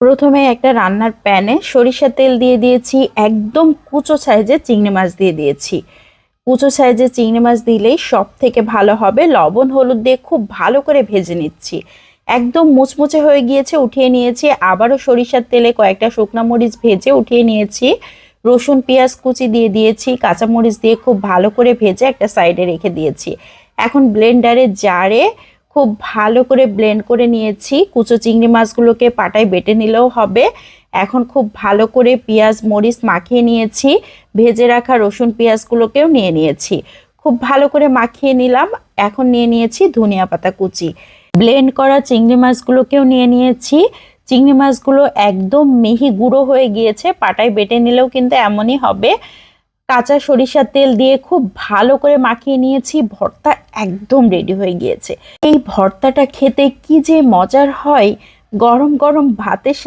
প্রথমে একটা রান্নার প্যানে সরিষার তেল দিয়ে দিয়েছি, একদম কুচো সাইজের চিংড়ি মাছ দিয়ে দিয়েছি। কুচো সাইজের চিংড়ি মাছ দিলেই সব থেকে ভালো হবে। লবণ হলুদ দিয়ে খুব ভালো করে ভেজে নিচ্ছি। একদম মুচমুচে হয়ে গিয়েছে, উঠিয়ে নিয়েছি। আবারও সরিষার তেলে কয়েকটা শুকনো মরিচ ভেজে উঠিয়ে নিয়েছি। রসুন পেঁয়াজ কুচি দিয়ে দিয়েছি, কাঁচামরিচ দিয়ে খুব ভালো করে ভেজে একটা সাইডে রেখে দিয়েছি। এখন ব্লেন্ডারের জারে খুব ভালো করে ব্লেন্ড করে নিয়েছি। কুচো চিংড়ি মাছগুলোকে পাটায় বেটে নিলেও হবে। এখন খুব ভালো করে পেঁয়াজ মরিচ মাখিয়ে নিয়েছি। ভেজে রাখা রসুন পেঁয়াজগুলোকেও নিয়ে নিয়েছি, খুব ভালো করে মাখিয়ে নিলাম। এখন নিয়ে নিয়েছি ধনিয়া পাতা কুচি। ব্লেন্ড করা চিংড়ি মাছগুলোকেও নিয়ে নিয়েছি। চিংড়ি মাছগুলো একদম মিহি গুঁড়ো হয়ে গিয়েছে, পাটায় বেটে নিলেও কিন্তু এমনই হবে। কাঁচা সরিষার তেল দিয়ে খুব ভালো করে মাখিয়ে নিয়েছি। ভর্তা একদম রেডি হয়ে গিয়েছে। এই ভর্তাটা খেতে কি যে মজার হয়, গরম গরম ভাতের